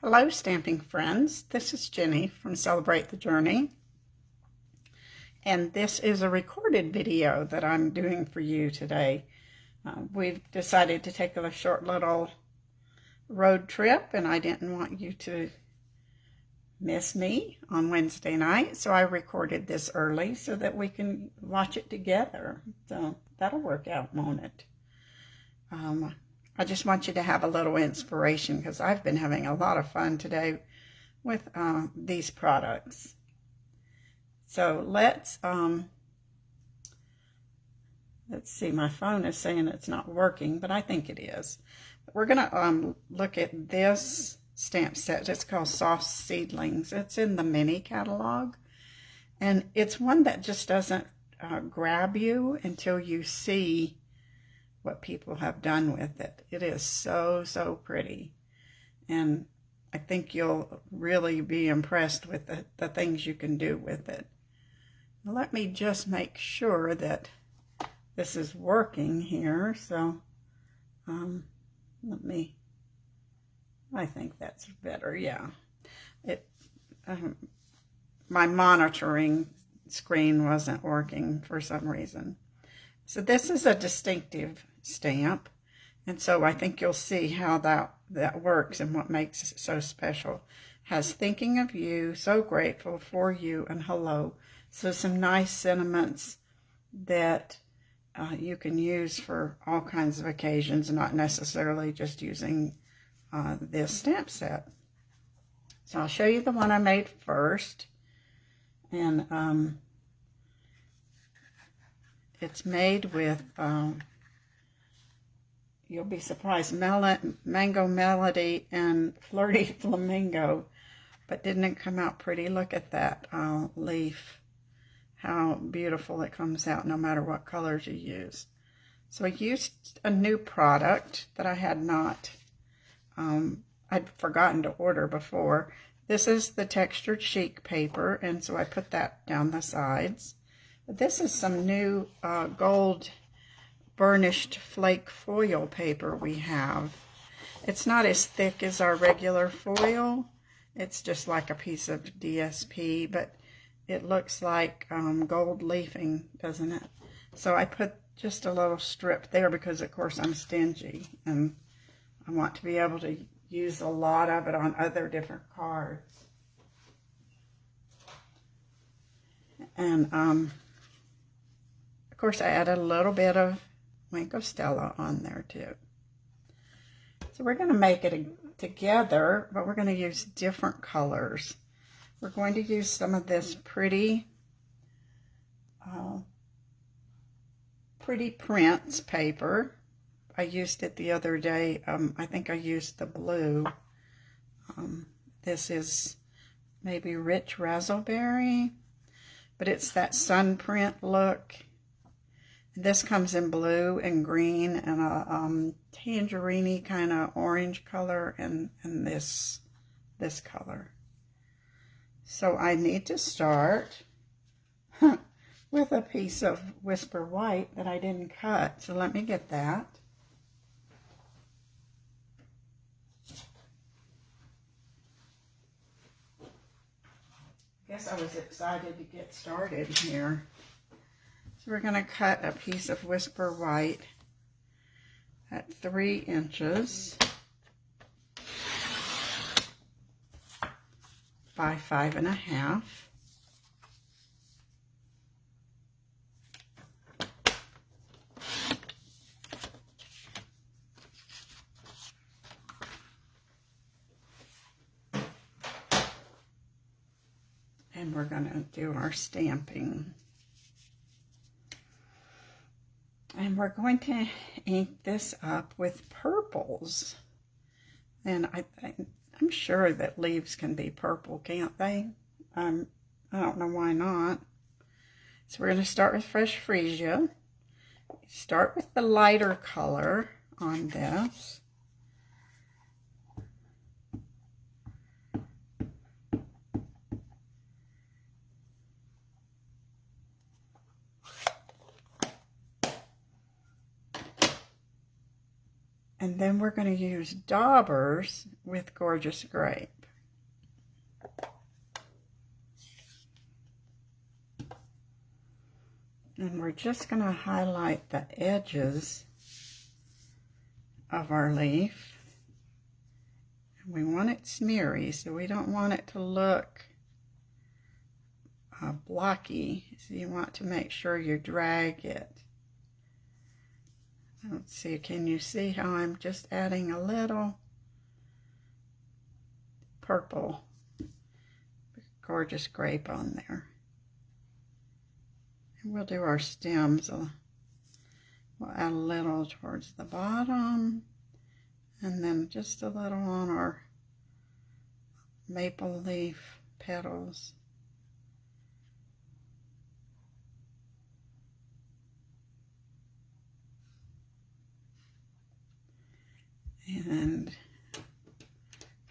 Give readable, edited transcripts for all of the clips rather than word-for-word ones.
Hello, stamping friends. This is Jenny from Celebrate the Journey. And this is a recorded video that I'm doing for you today. We've decided to take a short little road trip, and I didn't want you to miss me on Wednesday night, so I recorded this early so that we can watch it together. So that'll work out, won't it? I just want you to have a little inspiration because I've been having a lot of fun today with these products. So let's see, my phone is saying it's not working, but I think it is. We're going to look at this stamp set. It's called Soft Seedlings. It's in the mini catalog, and it's one that just doesn't grab you until you see what people have done with it. It is so pretty, and I think you'll really be impressed with the things you can do with it. Let me just make sure that this is working here. So I think that's better. Yeah, my monitoring screen wasn't working for some reason. So this is a DisINKtive stamp, and so I think you'll see how that works and what makes it so special. Has thinking of you, so grateful for you, and hello. So some nice sentiments that you can use for all kinds of occasions, not necessarily just using this stamp set. So I'll show you the one I made first, and it's made with, you'll be surprised, Mango Melody and Flirty Flamingo, but didn't it come out pretty? Look at that leaf, how beautiful it comes out no matter what colors you use. So I used a new product that I had not, I'd forgotten to order before. This is the textured chic paper, and so I put that down the sides. But this is some new gold burnished flake foil paper we have. It's not as thick as our regular foil. It's just like a piece of DSP, but it looks like gold leafing, doesn't it? So I put just a little strip there because, of course, I'm stingy, and I want to be able to use a lot of it on other different cards. And of course, I added a little bit of Wink of Stella on there too. So we're going to make it together, but we're going to use different colors. We're going to use some of this pretty prints paper. I used it the other day. I think I used the blue. This is maybe Rich Razzleberry, but it's that sun print look. This comes in blue and green and a tangerine kind of orange color, and this color. So I need to start with a piece of Whisper White that I didn't cut. So let me get that. I guess I was excited to get started here. So we're going to cut a piece of Whisper White at 3 inches by 5.5. And we're going to do our stamping. And we're going to ink this up with purples. And I'm sure that leaves can be purple, can't they? I don't know why not. So we're going to start with Fresh Freesia. Start with the lighter color on this. And then we're going to use Daubers with Gorgeous Grape. And we're just going to highlight the edges of our leaf. And we want it smeary, so we don't want it to look blocky. So you want to make sure you drag it. Let's see, can you see how I'm just adding a little purple Gorgeous Grape on there? And we'll do our stems. We'll add a little towards the bottom, and then just a little on our maple leaf petals. And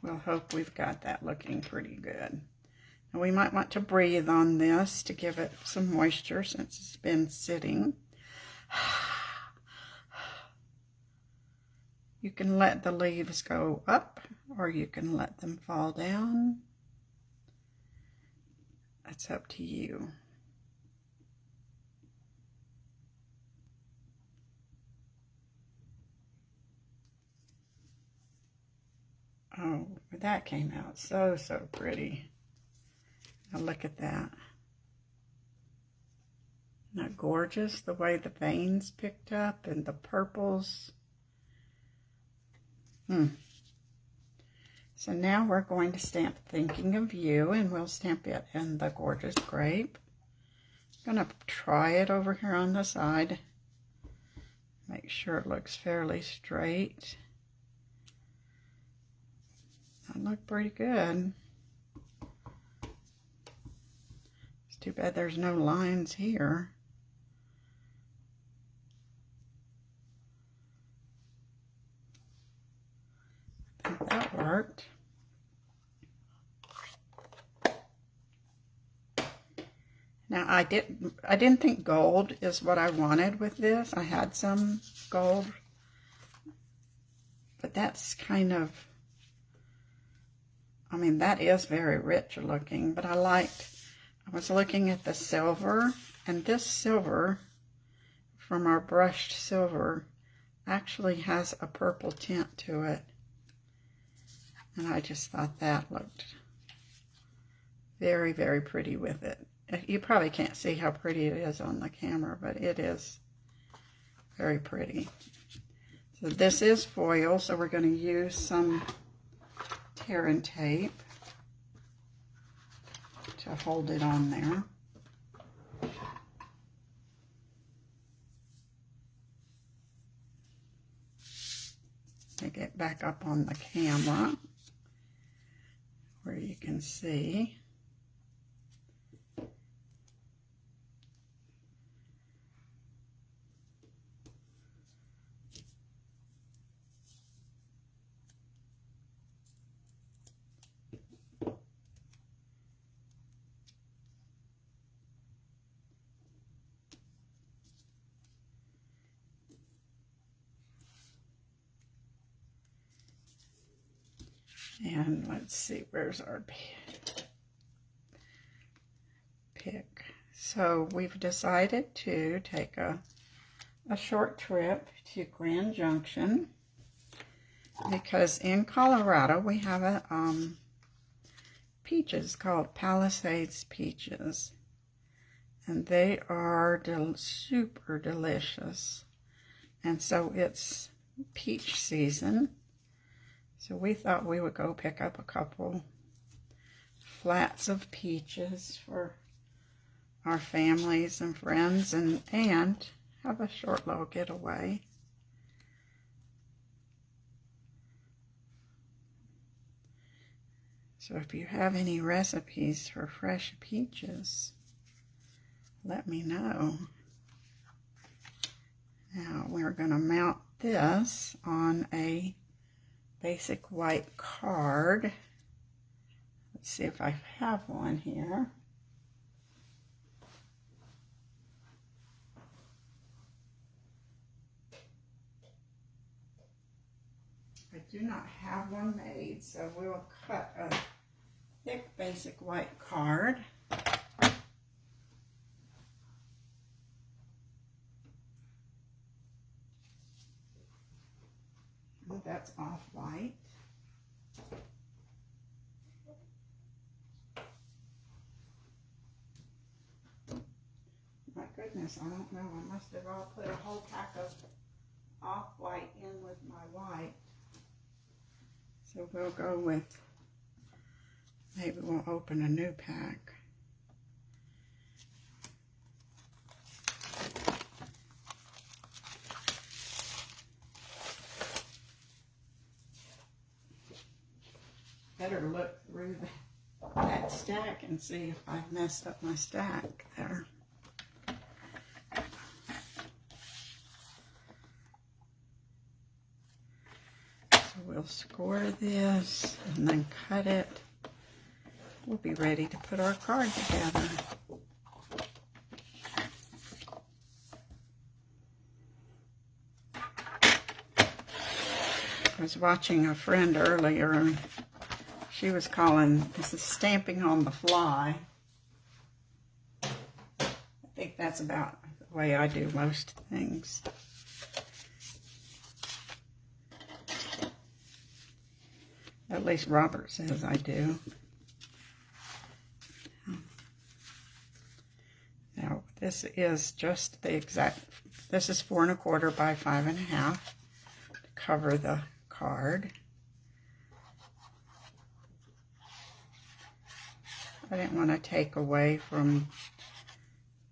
we'll hope we've got that looking pretty good. And we might want to breathe on this to give it some moisture since it's been sitting. You can let the leaves go up, or you can let them fall down. That's up to you. Oh, that came out so pretty. Now look at that. Isn't that gorgeous? The way the veins picked up and the purples. So now we're going to stamp Thinking of You, and we'll stamp it in the Gorgeous Grape. I'm going to try it over here on the side. Make sure it looks fairly straight. That looked pretty good. It's too bad there's no lines here. I think that worked. Now I didn't think gold is what I wanted with this. I had some gold, but that's kind of, I mean, that is very rich looking, but I was looking at the silver, and this silver from our brushed silver actually has a purple tint to it. And I just thought that looked very, very pretty with it. You probably can't see how pretty it is on the camera, but it is very pretty. So this is foil, so we're going to use some tear and tape to hold it on there. Take it back up on the camera where you can see. And let's see, where's our pick? So we've decided to take a short trip to Grand Junction because in Colorado we have a peaches called Palisades peaches, and they are super delicious. And so it's peach season. So we thought we would go pick up a couple flats of peaches for our families and friends and have a short little getaway. So if you have any recipes for fresh peaches, let me know. Now we're going to mount this on a basic white card. Let's see if I have one here. do not have one made, so we'll cut a thick basic white card. And that's off-white. My goodness, I don't know. I must have all put a whole pack of off-white in with my white. So we'll go with, maybe we'll open a new pack. Better look through that stack and see if I've messed up my stack there. We'll score this and then cut it. We'll be ready to put our card together. I was watching a friend earlier, and she was calling this is stamping on the fly. I think that's about the way I do most things. At least Robert says I do. Now, this is just the exact, this is 4 1/4 by 5 1/2 to cover the card. I didn't want to take away from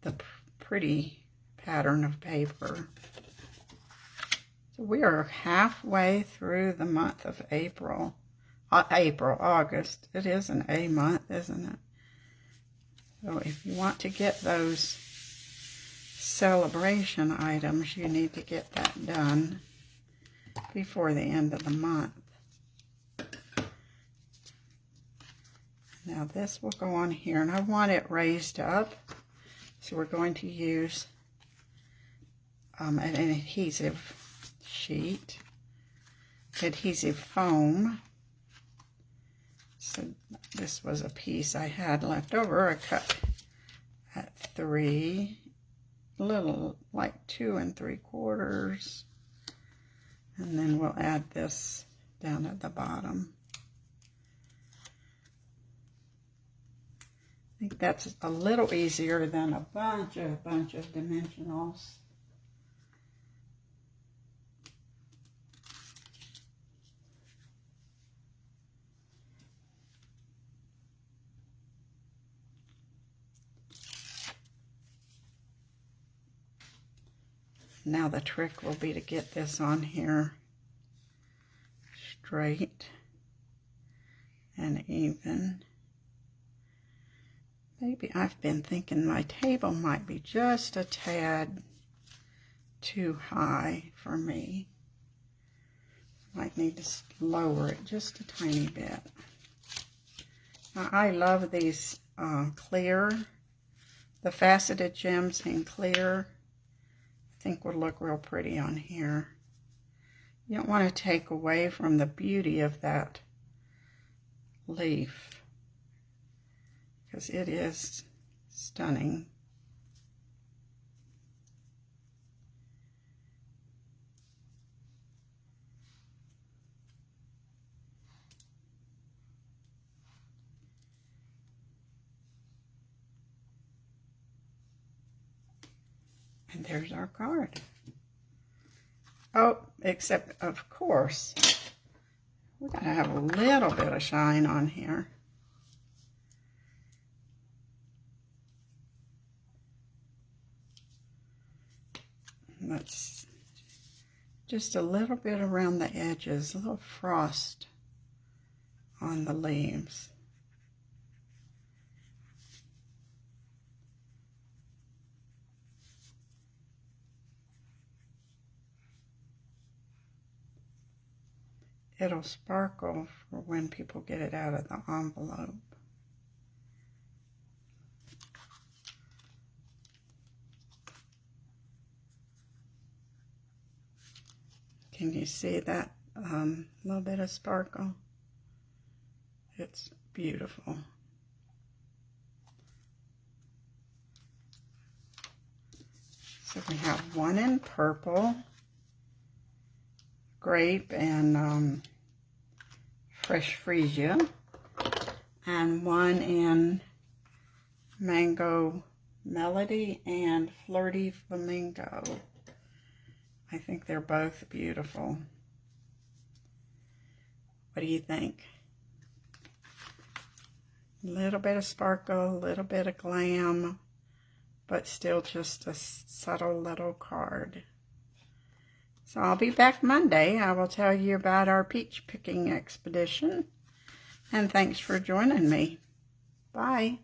the pretty pattern of paper. So we are halfway through the month of April. August. It is an A month, isn't it? So if you want to get those celebration items, you need to get that done before the end of the month. Now this will go on here, and I want it raised up. So we're going to use an adhesive sheet, adhesive foam. So this was a piece I had left over. I cut at 3, a little like 2 3/4, and then we'll add this down at the bottom. I think that's a little easier than a bunch of dimensionals. Now the trick will be to get this on here straight and even. Maybe I've been thinking my table might be just a tad too high for me. Might need to lower it just a tiny bit. Now, I love these clear, the faceted gems in clear. I think would look real pretty on here. You don't want to take away from the beauty of that leaf, because it is stunning. And there's our card. Oh, except, of course, we gotta have a little bit of shine on here. Let's just a little bit around the edges, a little frost on the leaves. It'll sparkle for when people get it out of the envelope. Can you see that little bit of sparkle. It's beautiful. So we have one in purple, grape, and fresh freesia, and one in mango melody and flirty flamingo. I think they're both beautiful. What do you think? A little bit of sparkle, a little bit of glam, but still just a subtle little card. So I'll be back Monday. I will tell you about our peach picking expedition. And thanks for joining me. Bye.